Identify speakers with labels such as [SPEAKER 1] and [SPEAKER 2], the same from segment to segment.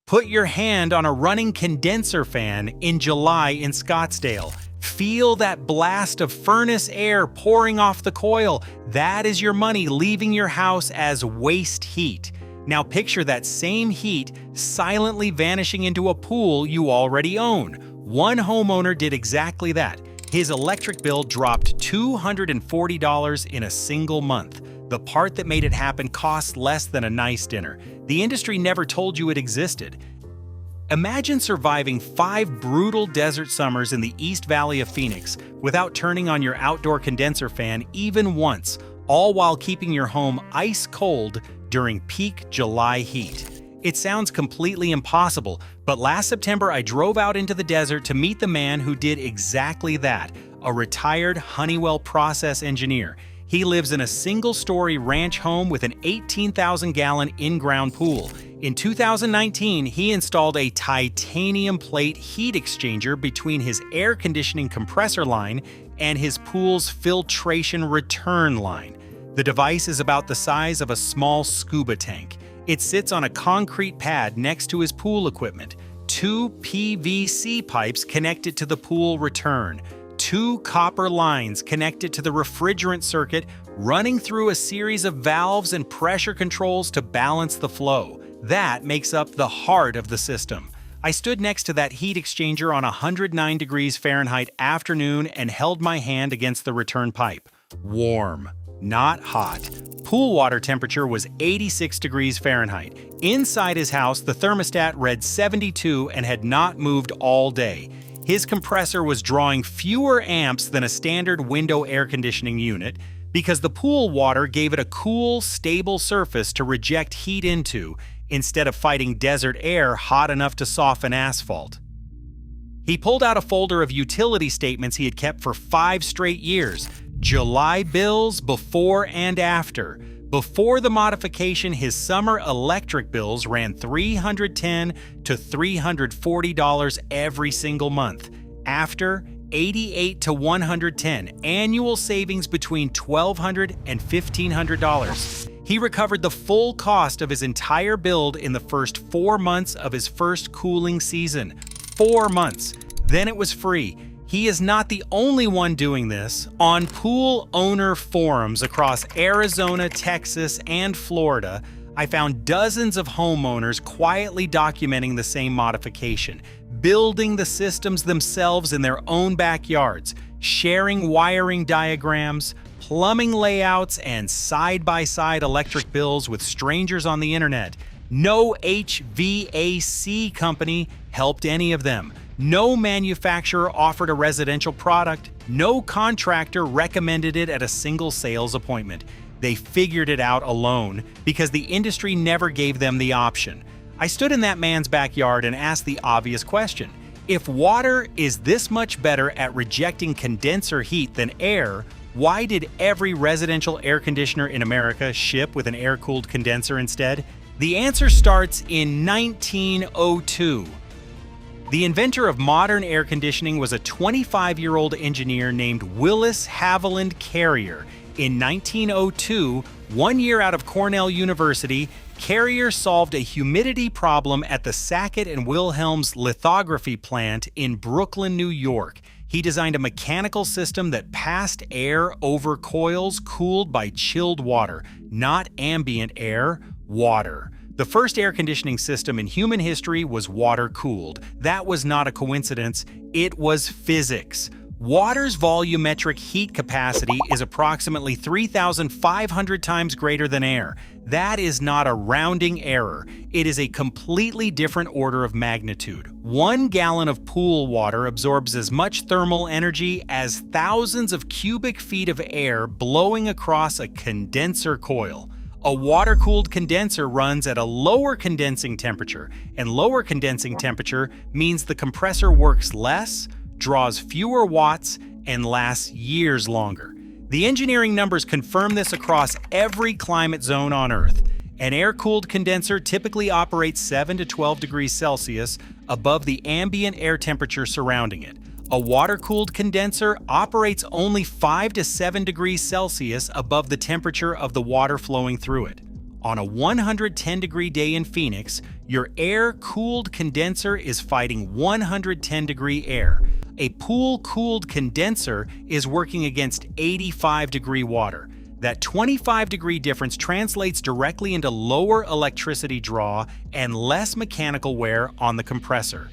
[SPEAKER 1] Put your hand on a running condenser fan in July in Scottsdale. Feel that blast of furnace air pouring off the coil. That is your money leaving your house as waste heat. Now picture that same heat silently vanishing into a pool you already own. One homeowner did exactly that. His electric bill dropped $240 in a single month. The part that made it happen cost less than a nice dinner. The industry never told you it existed. Imagine surviving 5 brutal desert summers in the East Valley of Phoenix without turning on your outdoor condenser fan even once, all while keeping your home ice cold during peak July heat. It sounds completely impossible, but last September I drove out into the desert to meet the man who did exactly that, a retired Honeywell process engineer. He lives in a single-story ranch home with an 18,000-gallon in-ground pool. In 2019, he installed a titanium plate heat exchanger between his air conditioning compressor line and his pool's filtration return line. The device is about the size of a small scuba tank. It sits on a concrete pad next to his pool equipment. 2 PVC pipes connected to the pool return. 2 copper lines connected to the refrigerant circuit, running through a series of valves and pressure controls to balance the flow. That makes up the heart of the system. I stood next to that heat exchanger on a 109 degrees Fahrenheit afternoon and held my hand against the return pipe. Warm, not hot. Pool water temperature was 86 degrees Fahrenheit. Inside his house, the thermostat read 72 and had not moved all day. His compressor was drawing fewer amps than a standard window air conditioning unit because the pool water gave it a cool, stable surface to reject heat into instead of fighting desert air hot enough to soften asphalt. He pulled out a folder of utility statements he had kept for 5 straight years, July bills before and after. Before the modification, his summer electric bills ran $310 to $340 every single month. After, $88 to $110, annual savings between $1,200 and $1,500. He recovered the full cost of his entire build in the first 4 months of his first cooling season. 4 months. Then it was free. He is not the only one doing this. On pool owner forums across Arizona, Texas, and Florida, I found dozens of homeowners quietly documenting the same modification, building the systems themselves in their own backyards, sharing wiring diagrams, plumbing layouts, and side-by-side electric bills with strangers on the internet. No HVAC company helped any of them. No manufacturer offered a residential product. No contractor recommended it at a single sales appointment. They figured it out alone because the industry never gave them the option. I stood in that man's backyard and asked the obvious question. If water is this much better at rejecting condenser heat than air, why did every residential air conditioner in America ship with an air-cooled condenser instead? The answer starts in 1902. The inventor of modern air conditioning was a 25-year-old engineer named Willis Haviland Carrier. In 1902, 1 year out of Cornell University, Carrier solved a humidity problem at the Sackett and Wilhelms lithography plant in Brooklyn, New York. He designed a mechanical system that passed air over coils cooled by chilled water, not ambient air, water. The first air conditioning system in human history was water-cooled. That was not a coincidence, it was physics. Water's volumetric heat capacity is approximately 3,500 times greater than air. That is not a rounding error. It is a completely different order of magnitude. 1 gallon of pool water absorbs as much thermal energy as thousands of cubic feet of air blowing across a condenser coil. A water-cooled condenser runs at a lower condensing temperature, and lower condensing temperature means the compressor works less, draws fewer watts, and lasts years longer. The engineering numbers confirm this across every climate zone on Earth. An air-cooled condenser typically operates 7 to 12 degrees Celsius above the ambient air temperature surrounding it. A water-cooled condenser operates only 5 to 7 degrees Celsius above the temperature of the water flowing through it. On a 110-degree day in Phoenix, Your air-cooled condenser is fighting 110-degree air. A pool-cooled condenser is working against 85-degree water. That 25-degree difference translates directly into lower electricity draw and less mechanical wear on the compressor.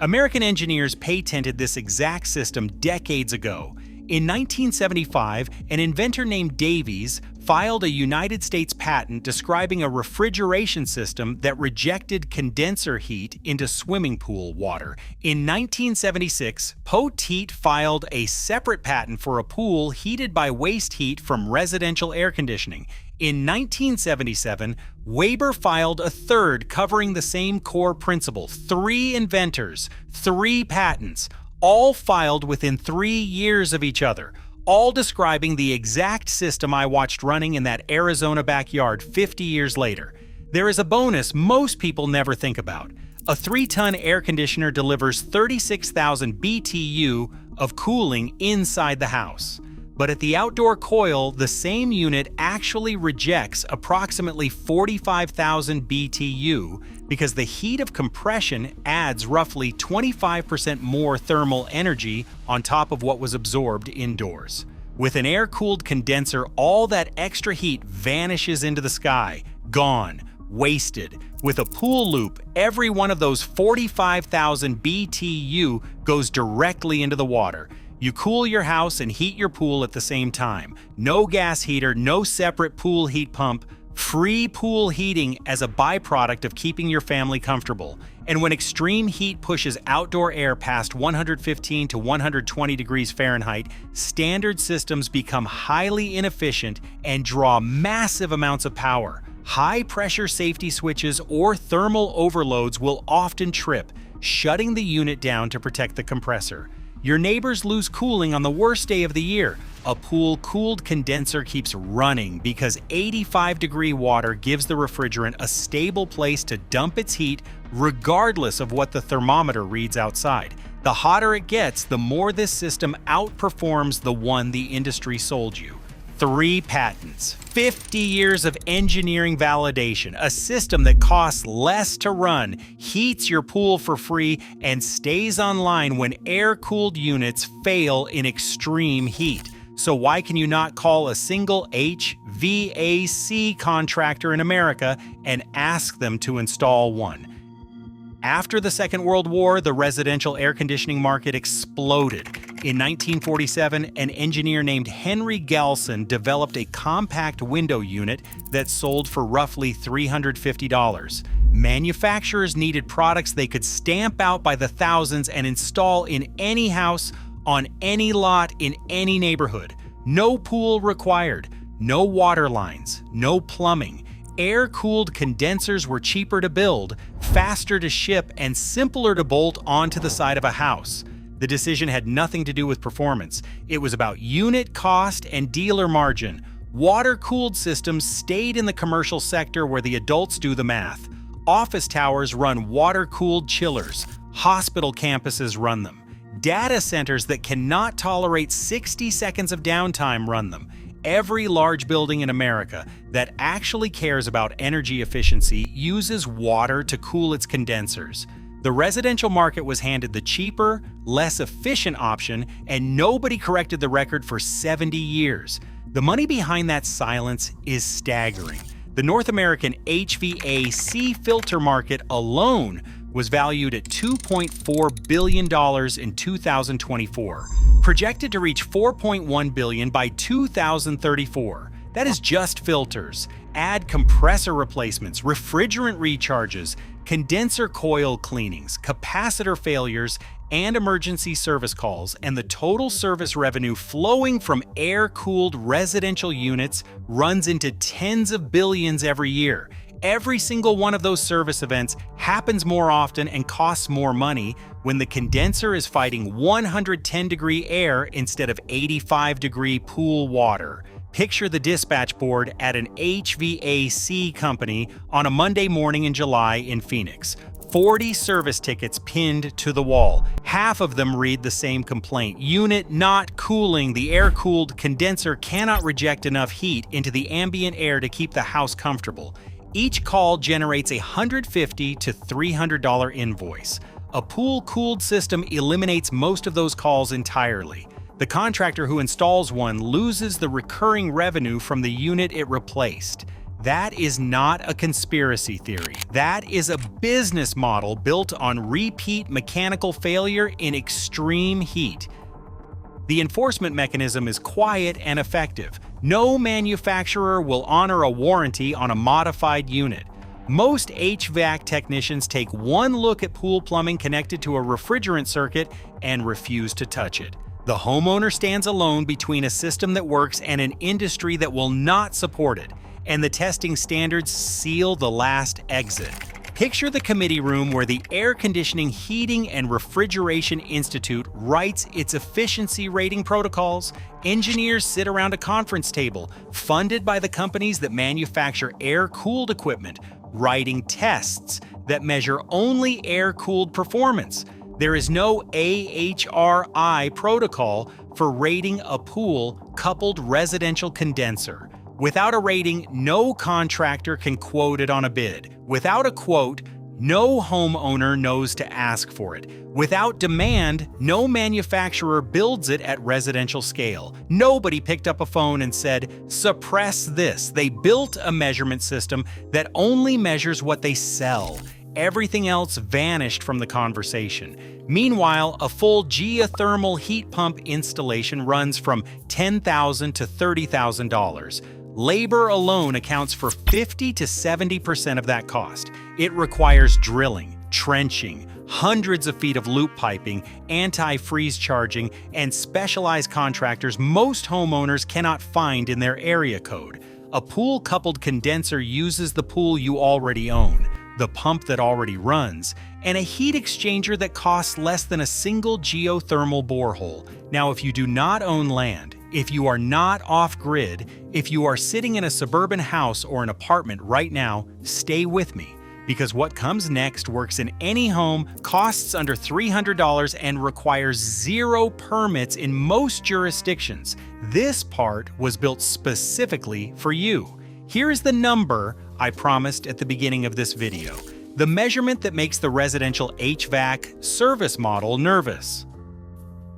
[SPEAKER 1] American engineers patented this exact system decades ago. In 1975, an inventor named Davies filed a United States patent describing a refrigeration system that rejected condenser heat into swimming pool water. In 1976, Poteet filed a separate patent for a pool heated by waste heat from residential air conditioning. In 1977, Weber filed a third covering the same core principle. 3 inventors, 3 patents, all filed within 3 years of each other, all describing the exact system I watched running in that Arizona backyard 50 years later. There is a bonus most people never think about. A 3-ton air conditioner delivers 36,000 BTU of cooling inside the house. But at the outdoor coil, the same unit actually rejects approximately 45,000 BTU because the heat of compression adds roughly 25% more thermal energy on top of what was absorbed indoors. With an air-cooled condenser, all that extra heat vanishes into the sky, gone, wasted. With a pool loop, every one of those 45,000 BTU goes directly into the water. You cool your house and heat your pool at the same time. No gas heater, no separate pool heat pump. Free pool heating as a byproduct of keeping your family comfortable. And when extreme heat pushes outdoor air past 115 to 120 degrees Fahrenheit, standard systems become highly inefficient and draw massive amounts of power. High-pressure safety switches or thermal overloads will often trip, shutting the unit down to protect the compressor. Your neighbors lose cooling on the worst day of the year. A pool-cooled condenser keeps running because 85-degree water gives the refrigerant a stable place to dump its heat regardless of what the thermometer reads outside. The hotter it gets, the more this system outperforms the one the industry sold you. 3 patents, 50 years of engineering validation, a system that costs less to run, heats your pool for free, and stays online when air-cooled units fail in extreme heat. So why can you not call a single HVAC contractor in America and ask them to install one? After the Second World War, the residential air conditioning market exploded. In 1947, an engineer named Henry Galson developed a compact window unit that sold for roughly $350. Manufacturers needed products they could stamp out by the thousands and install in any house, on any lot, in any neighborhood. No pool required, no water lines, no plumbing. Air-cooled condensers were cheaper to build, faster to ship, and simpler to bolt onto the side of a house. The decision had nothing to do with performance. It was about unit cost and dealer margin. Water-cooled systems stayed in the commercial sector where the adults do the math. Office towers run water-cooled chillers. Hospital campuses run them. Data centers that cannot tolerate 60 seconds of downtime run them. Every large building in America that actually cares about energy efficiency uses water to cool its condensers. The residential market was handed the cheaper, less efficient option, and nobody corrected the record for 70 years. The money behind that silence is staggering. The North American HVAC filter market alone was valued at $2.4 billion in 2024, projected to reach $4.1 billion by 2034. That is just filters. Add compressor replacements, refrigerant recharges, condenser coil cleanings, capacitor failures, and emergency service calls, and the total service revenue flowing from air-cooled residential units runs into tens of billions every year. Every single one of those service events happens more often and costs more money when the condenser is fighting 110-degree air instead of 85-degree pool water. Picture the dispatch board at an HVAC company on a Monday morning in July in Phoenix. 40 service tickets pinned to the wall. Half of them read the same complaint. Unit not cooling. The air-cooled condenser cannot reject enough heat into the ambient air to keep the house comfortable. Each call generates a $150 to $300 invoice. A pool-cooled system eliminates most of those calls entirely. The contractor who installs one loses the recurring revenue from the unit it replaced. That is not a conspiracy theory. That is a business model built on repeat mechanical failure in extreme heat. The enforcement mechanism is quiet and effective. No manufacturer will honor a warranty on a modified unit. Most HVAC technicians take one look at pool plumbing connected to a refrigerant circuit and refuse to touch it. The homeowner stands alone between a system that works and an industry that will not support it, and the testing standards seal the last exit. Picture the committee room where the Air Conditioning, Heating, and Refrigeration Institute writes its efficiency rating protocols. Engineers sit around a conference table, funded by the companies that manufacture air-cooled equipment, writing tests that measure only air-cooled performance. There is no AHRI protocol for rating a pool-coupled residential condenser. Without a rating, no contractor can quote it on a bid. Without a quote, no homeowner knows to ask for it. Without demand, no manufacturer builds it at residential scale. Nobody picked up a phone and said, "Suppress this." They built a measurement system that only measures what they sell. Everything else vanished from the conversation. Meanwhile, a full geothermal heat pump installation runs from $10,000 to $30,000. Labor alone accounts for 50 to 70% of that cost. It requires drilling, trenching, hundreds of feet of loop piping, anti-freeze charging, and specialized contractors most homeowners cannot find in their area code. A pool-coupled condenser uses the pool you already own, the pump that already runs, and a heat exchanger that costs less than a single geothermal borehole. Now, if you do not own land, if you are not off-grid, if you are sitting in a suburban house or an apartment right now, stay with me, because what comes next works in any home, costs under $300, and requires 0 permits in most jurisdictions. This part was built specifically for you. Here is the number I promised at the beginning of this video, the measurement that makes the residential HVAC service model nervous.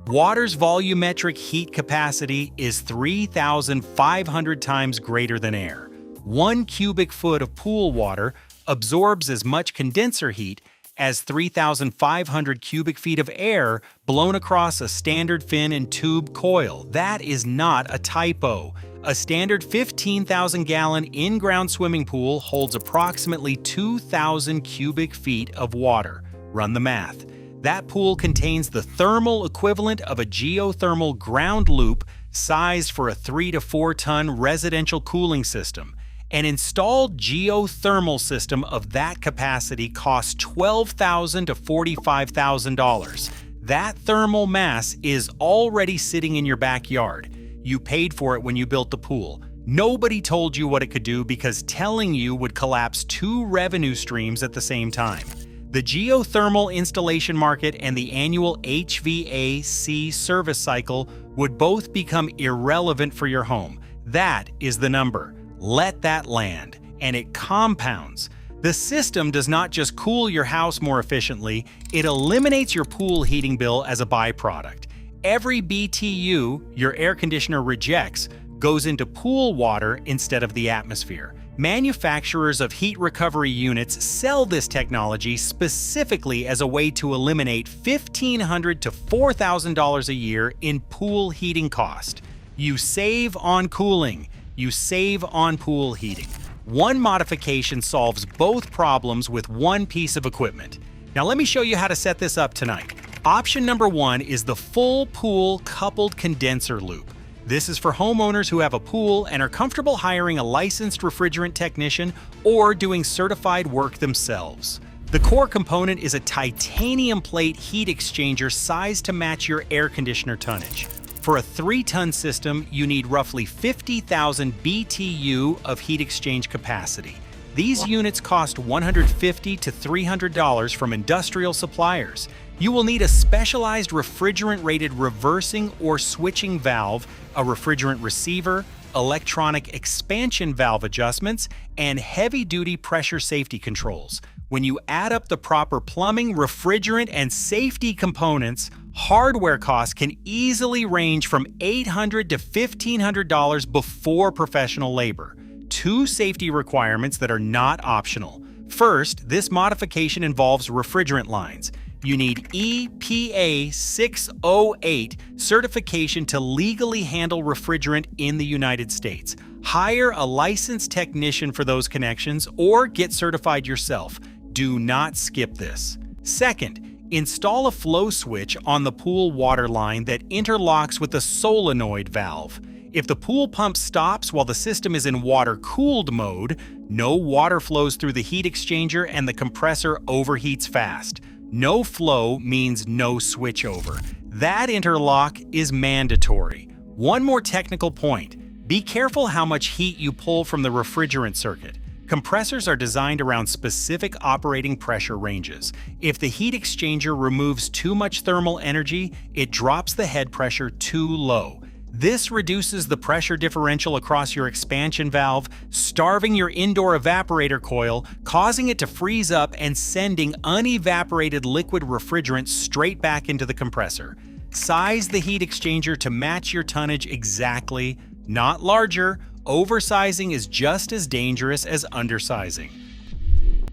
[SPEAKER 1] Water's volumetric heat capacity is 3,500 times greater than air. 1 cubic foot of pool water absorbs as much condenser heat as 3,500 cubic feet of air blown across a standard fin and tube coil. That is not a typo. A standard 15,000-gallon in-ground swimming pool holds approximately 2,000 cubic feet of water. Run the math. That pool contains the thermal equivalent of a geothermal ground loop sized for a 3 to 4 ton residential cooling system. An installed geothermal system of that capacity costs $12,000 to $45,000. That thermal mass is already sitting in your backyard. You paid for it when you built the pool. Nobody told you what it could do because telling you would collapse 2 revenue streams at the same time. The geothermal installation market and the annual HVAC service cycle would both become irrelevant for your home. That is the number. Let that land, and it compounds. The system does not just cool your house more efficiently, it eliminates your pool heating bill as a byproduct. Every BTU your air conditioner rejects goes into pool water instead of the atmosphere. Manufacturers of heat recovery units sell this technology specifically as a way to eliminate $1,500 to $4,000 a year in pool heating cost. You save on cooling, you save on pool heating. One modification solves both problems with one piece of equipment. Now let me show you how to set this up tonight. Option number 1 is the full pool coupled condenser loop. This is for homeowners who have a pool and are comfortable hiring a licensed refrigerant technician or doing certified work themselves. The core component is a titanium plate heat exchanger sized to match your air conditioner tonnage. For a 3-ton system, you need roughly 50,000 BTU of heat exchange capacity. These units cost $150 to $300 from industrial suppliers. You will need a specialized refrigerant-rated reversing or switching valve, a refrigerant receiver, electronic expansion valve adjustments, and heavy-duty pressure safety controls. When you add up the proper plumbing, refrigerant, and safety components, hardware costs can easily range from $800 to $1,500 before professional labor. Two safety requirements that are not optional. First, this modification involves refrigerant lines. You need EPA 608 certification to legally handle refrigerant in the United States. Hire a licensed technician for those connections or get certified yourself. Do not skip this. Second, install a flow switch on the pool water line that interlocks with the solenoid valve. If the pool pump stops while the system is in water-cooled mode, no water flows through the heat exchanger and the compressor overheats fast. No flow means no switchover. That interlock is mandatory. One more technical point. Be careful how much heat you pull from the refrigerant circuit. Compressors are designed around specific operating pressure ranges. If the heat exchanger removes too much thermal energy, it drops the head pressure too low. This reduces the pressure differential across your expansion valve, starving your indoor evaporator coil, causing it to freeze up and sending unevaporated liquid refrigerant straight back into the compressor. Size the heat exchanger to match your tonnage exactly, not larger. Oversizing is just as dangerous as undersizing.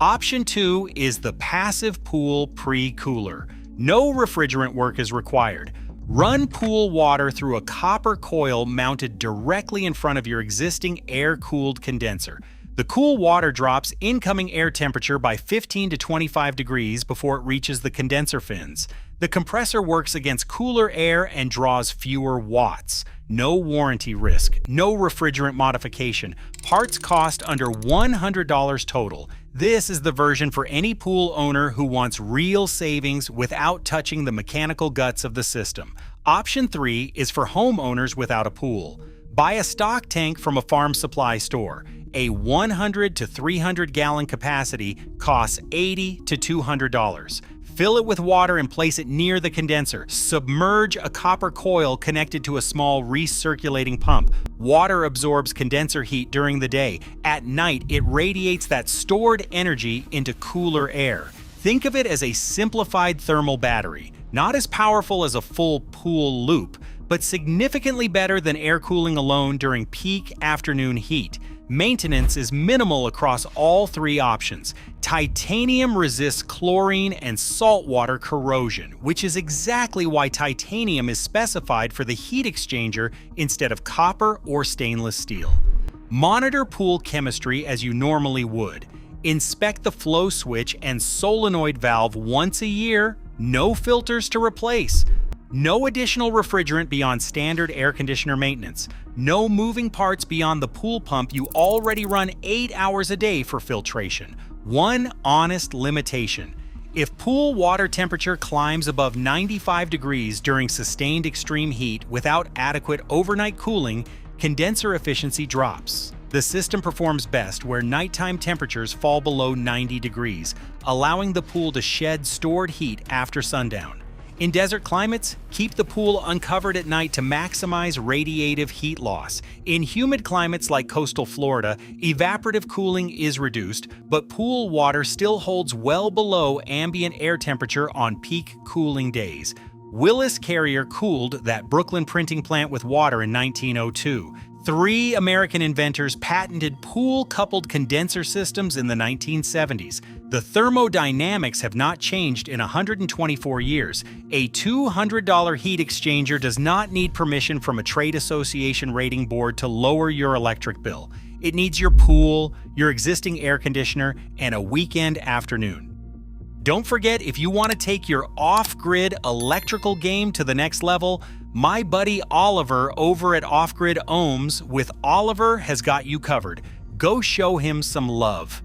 [SPEAKER 1] Option 2 is the passive pool pre-cooler. No refrigerant work is required. Run pool water through a copper coil mounted directly in front of your existing air-cooled condenser. The cool water drops incoming air temperature by 15 to 25 degrees before it reaches the condenser fins. The compressor works against cooler air and draws fewer watts. No warranty risk, no refrigerant modification. Parts cost under $100 total. This is the version for any pool owner who wants real savings without touching the mechanical guts of the system. Option 3 is for homeowners without a pool. Buy a stock tank from a farm supply store. A 100 to 300 gallon capacity costs $80 to $200. Fill it with water and place it near the condenser. Submerge a copper coil connected to a small recirculating pump. Water absorbs condenser heat during the day. At night, it radiates that stored energy into cooler air. Think of it as a simplified thermal battery. Not as powerful as a full pool loop, but significantly better than air cooling alone during peak afternoon heat. Maintenance is minimal across all three options. Titanium resists chlorine and saltwater corrosion, which is exactly why titanium is specified for the heat exchanger instead of copper or stainless steel. Monitor pool chemistry as you normally would. Inspect the flow switch and solenoid valve once a year. No filters to replace. No additional refrigerant beyond standard air conditioner maintenance. No moving parts beyond the pool pump you already run 8 hours a day for filtration. One honest limitation. If pool water temperature climbs above 95 degrees during sustained extreme heat without adequate overnight cooling, condenser efficiency drops. The system performs best where nighttime temperatures fall below 90 degrees, allowing the pool to shed stored heat after sundown. In desert climates, keep the pool uncovered at night to maximize radiative heat loss. In humid climates like coastal Florida, evaporative cooling is reduced, but pool water still holds well below ambient air temperature on peak cooling days. Willis Carrier cooled that Brooklyn printing plant with water in 1902. 3 American inventors patented pool-coupled condenser systems in the 1970s. The thermodynamics have not changed in 124 years. A $200 heat exchanger does not need permission from a trade association rating board to lower your electric bill. It needs your pool, your existing air conditioner, and a weekend afternoon. Don't forget, if you want to take your off-grid electrical game to the next level, my buddy Oliver over at Off Grid Ohms with Oliver has got you covered. Go show him some love.